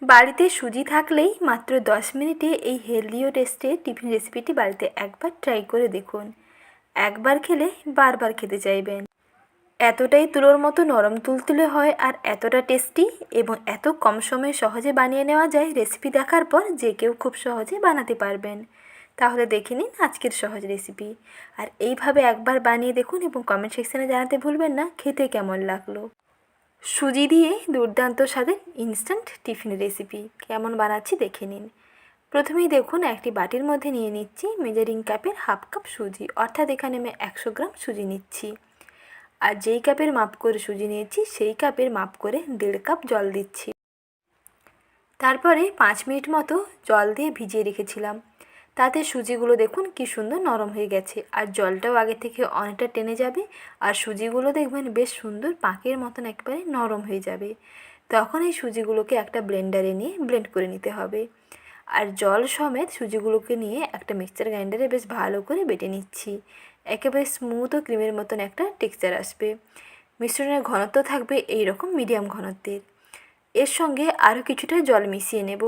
বাড়িতে সুজি থাকলেই মাত্র 10 মিনিটে এই হেলদি ও টেস্টের টিফিন রেসিপিটি বাড়িতে একবার ট্রাই করে দেখুন। একবার খেলে বারবার খেতে চাইবেন। এতটাই তুলোর মতো নরম তুলতুলে হয় আর এতটা টেস্টি এবং এত কম সময়ে সহজে বানিয়ে নেওয়া যায়। রেসিপি দেখার পর যে কেউ খুব সহজে বানাতে পারবেন। তাহলে দেখে নিন আজকের সহজ রেসিপি। আর এইভাবে একবার বানিয়ে দেখুন এবং কমেন্ট সেকশানে জানাতে ভুলবেন না খেতে কেমন লাগলো। সুজি দিয়ে দুর্দান্ত স্বাদের ইনস্ট্যান্ট টিফিন রেসিপি কেমন বানাচ্ছি দেখে নিন। প্রথমেই দেখুন একটি বাটির মধ্যে নিয়ে নিচ্ছি মেজারিং কাপের হাফ কাপ সুজি, অর্থাৎ এখানে আমি 100 গ্রাম সুজি নিচ্ছি। আর যেই কাপের মাপ করে সুজি নিয়েছি সেই কাপের মাপ করে 1.5 কাপ জল দিচ্ছি। তারপরে 5 মিনিট মতো জল দিয়ে ভিজিয়ে রেখেছিলাম। তাতে সুজিগুলো দেখুন কি সুন্দর নরম হয়ে গেছে আর জলটাও আগে থেকে অনেকটা টেনে যাবে আর সুজিগুলো দেখবেন বেশ সুন্দর পাকের মতন একবারে নরম হয়ে যাবে। তখন এই সুজিগুলোকে একটা ব্লেন্ডারে নিয়ে ব্লেন্ড করে নিতে হবে। আর জল সমেত সুজিগুলোকে নিয়ে একটা মিক্সচার গ্রাইন্ডারে বেশ ভালো করে বেটে নিচ্ছি। একেবারে স্মুথ ও ক্রিমের মতন একটা টেক্সচার আসবে। মিশ্রণের ঘনত্ব থাকবে এই রকম মিডিয়াম ঘনত্বের। এর সঙ্গে আরও কিছুটা জল মিশিয়ে নেব।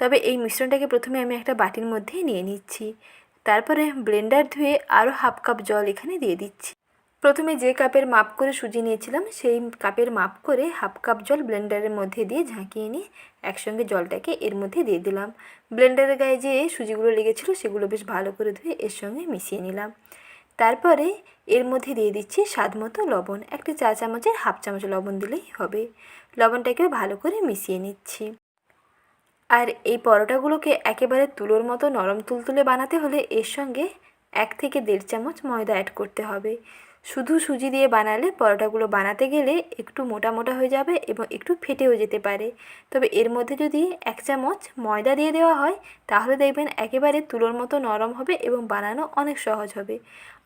তবে এই মিশ্রণটাকে প্রথমে আমি একটা বাটির মধ্যে নিয়ে নিচ্ছি। তারপরে ব্লেন্ডার ধুয়ে আরও হাফ কাপ জল এখানে দিয়ে দিচ্ছি। প্রথমে যে কাপের মাপ করে সুজি নিয়েছিলাম সেই কাপের মাপ করে হাফ কাপ জল ব্লেন্ডারের মধ্যে দিয়ে ঝাঁকিয়ে নিয়ে একসঙ্গে জলটাকে এর মধ্যে দিয়ে দিলাম। ব্লেন্ডারের গায়ে যে সুজিগুলো লেগেছিলো সেগুলো বেশ ভালো করে ধুয়ে এর সঙ্গে মিশিয়ে নিলাম। তারপরে এর মধ্যে দিয়ে দিচ্ছি স্বাদ মতো লবণ, একটা চা চামচের হাফ চামচ লবণ দিলেই হবে। লবণটাকেও ভালো করে মিশিয়ে নিচ্ছি। আর এই পরোটাগুলোকে একেবারে তুলোর মতো নরম তুলতুলে বানাতে হলে এর সঙ্গে 1 থেকে 1.5 চামচ ময়দা অ্যাড করতে হবে। শুধু সুজি দিয়ে বানালে পরোটাগুলো বানাতে গেলে একটু মোটা মোটা হয়ে যাবে এবং একটু ফেটেও যেতে পারে। তবে এর মধ্যে যদি 1 চামচ ময়দা দিয়ে দেওয়া হয় তাহলে দেখবেন একেবারে তুলোর মতো নরম হবে এবং বানানো অনেক সহজ হবে।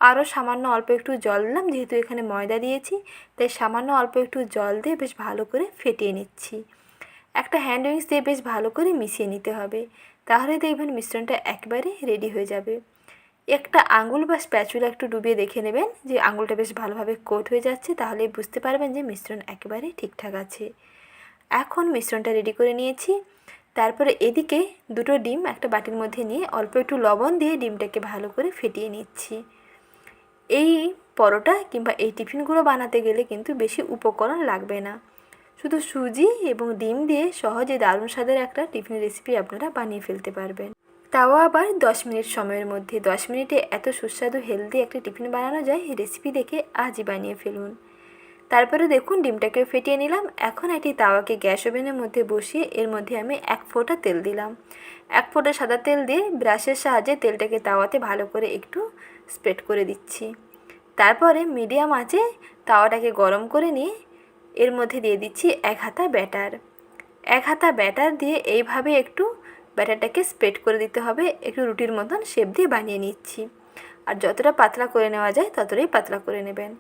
আরও সামান্য অল্প একটু জল দিলাম, যেহেতু এখানে ময়দা দিয়েছি তাই সামান্য অল্প একটু জল দিয়ে বেশ ভালো করে ফেটিয়ে নিচ্ছি। একটা হ্যান্ড উইক্স দিয়ে বেশ ভালো করে মিশিয়ে নিতে হবে। তাহলে দেখবেন মিশ্রণটা একবারে রেডি হয়ে যাবে। একটা আঙুল বা স্প্যাচুলা একটু ডুবিয়ে দেখে নেবেন যে আঙুলটা বেশ ভালোভাবে কোট হয়ে যাচ্ছে, তাহলে বুঝতে পারবেন যে মিশ্রণ একেবারে ঠিকঠাক আছে। এখন মিশ্রণটা রেডি করে নিয়েছি। তারপরে এদিকে দুটো ডিম একটা বাটির মধ্যে নিয়ে অল্প একটু লবণ দিয়ে ডিমটাকে ভালো করে ফেটিয়ে নিচ্ছি। এই পরোটা কিংবা এই টিফিনগুলো বানাতে গেলে কিন্তু বেশি উপকরণ লাগবে না। শুধু সুজি এবং ডিম দিয়ে সহজে দারুণ স্বাদের একটা টিফিন রেসিপি আপনারা বানিয়ে ফেলতে পারবেন। তাও আবার 10 মিনিট সময়ের মধ্যে। 10 মিনিটে এত সুস্বাদু হেলদি একটা টিফিন বানানো যায়, রেসিপি দেখে আজই বানিয়ে ফেলুন। তারপরে দেখুন ডিমটাকে ফেটিয়ে নিলাম। এখন একটি তাওয়াকে গ্যাস ওভেনের মধ্যে বসিয়ে এর মধ্যে আমি 1 ফোঁটা তেল দিলাম। 1 ফোঁটা সাদা তেল দিয়ে ব্রাশের সাহায্যে তেলটাকে তাওয়াতে ভালো করে একটু স্প্রেড করে দিচ্ছি। তারপরে মিডিয়াম আঁচে তাওয়াটাকে গরম করে নিয়ে এর মধ্যে দিয়ে দিচ্ছি 1 হাতা ব্যাটার। 1 হাতা ব্যাটার দিয়ে এইভাবে একটু ব্যাটারটাকে স্প্রেড করে দিতে হবে। একটু রুটির মতন শেপ দিয়ে বানিয়ে নিচ্ছি। আর যতটা পাতলা করে নেওয়া যায় ততটাই পাতলা করে নেবেন।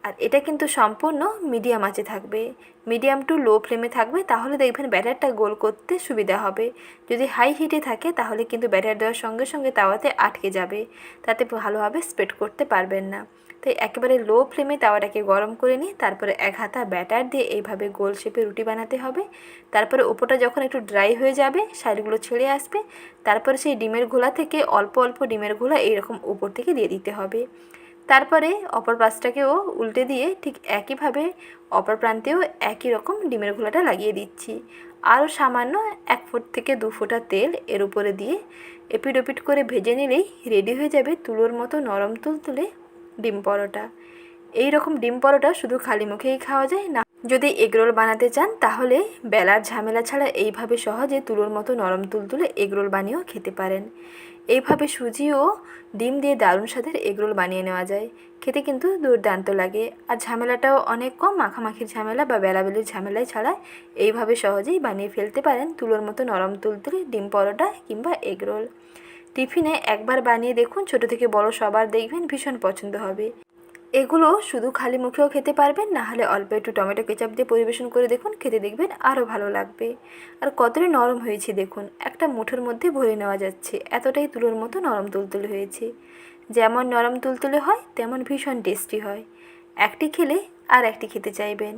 আর এটা কিন্তু সম্পূর্ণ মিডিয়াম আঁচে থাকবে, মিডিয়াম টু লো ফ্লেমে থাকবে, তাহলে দেখবেন ব্যাটারটা গোল করতে সুবিধা হবে। যদি হাই হিটে থাকে তাহলে কিন্তু ব্যাটার দেওয়ার সঙ্গে সঙ্গে তাওয়াতে আটকে যাবে, তাতে ভালোভাবে স্প্রেড করতে পারবেন না। তাই একেবারে লো ফ্লেমে তাওয়াটাকে গরম করে নিয়ে তারপরে 1 হাতা ব্যাটার দিয়ে এইভাবে গোল শেপে রুটি বানাতে হবে। তারপরে ওপরটা যখন একটু ড্রাই হয়ে যাবে, সাইডগুলো ছেড়ে আসবে, তারপরে সেই ডিমের ঘোলা থেকে অল্প অল্প ডিমের ঘোলা এইরকম উপর থেকে দিয়ে দিতে হবে। তারপরে অপর পাশটাকেও উল্টে দিয়ে ঠিক একইভাবে অপর প্রান্তেও একই রকম ডিমের ঘোলাটা লাগিয়ে দিচ্ছি। আরও সামান্য 1 ফুট থেকে 2 ফোঁটা তেল এর উপরে দিয়ে এপিট ওপিট করে ভেজে নিলেই রেডি হয়ে যাবে তুলোর মতো নরম তুলতুলে ডিম পরোটা। এই রকম ডিম পরোটা শুধু খালি মুখেই খাওয়া যায় না, যদি এগরোল বানাতে চান তাহলে বেলার ঝামেলা ছাড়া এইভাবে সহজে তুলোর মতো নরম তুলতুলে এগরোল বানিয়েও খেতে পারেন। এইভাবে সুজি ও ডিম দিয়ে দারুণ স্বাদের এগরোল বানিয়ে নেওয়া যায়। খেতে কিন্তু দুর্দান্ত লাগে আর ঝামেলাটাও অনেক কম। মাখামাখির ঝামেলা বা বেলাবেলির ঝামেলায় ছাড়া এইভাবে সহজেই বানিয়ে ফেলতে পারেন তুলোর মতো নরম তুলতুলে ডিম পরোটা কিংবা এগরোল। টিফিনে একবার বানিয়ে দেখুন, ছোট থেকে বড় সবার দেখবেন ভীষণ পছন্দ হবে। এগুলো শুধু খালি মুখেও খেতে পারবেন, না হলে অল্প একটু টমেটো কেচাপ দিয়ে পরিবেশন করে দেখুন, খেতে দেখবেন আরও ভালো লাগবে। আর কতটা নরম হয়েছে দেখুন, একটা মুঠোর মধ্যে ভরে নেওয়া যাচ্ছে, এতটাই তুলোর মতো নরম তুলতুলে হয়েছে। যেমন নরম তুলতুলে হয় তেমন ভীষণ টেস্টি হয়। একটি খেলে আর একটি খেতে চাইবেন।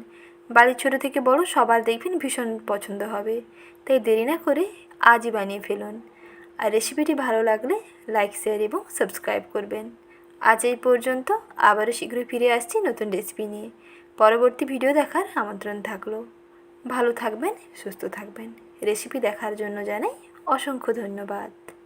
বাড়ির ছোটো থেকে বড় সবার দেখবেন ভীষণ পছন্দ হবে। তাই দেরি না করে আজই বানিয়ে ফেলুন। আর রেসিপিটি ভালো লাগলে লাইক, শেয়ার এবং সাবস্ক্রাইব করবেন। আজ এই পর্যন্ত, আবারও শীঘ্রই ফিরে আসছি নতুন রেসিপি নিয়ে। পরবর্তী ভিডিও দেখার আমন্ত্রণ থাকলো। ভালো থাকবেন, সুস্থ থাকবেন। রেসিপি দেখার জন্য জানাই অসংখ্য ধন্যবাদ।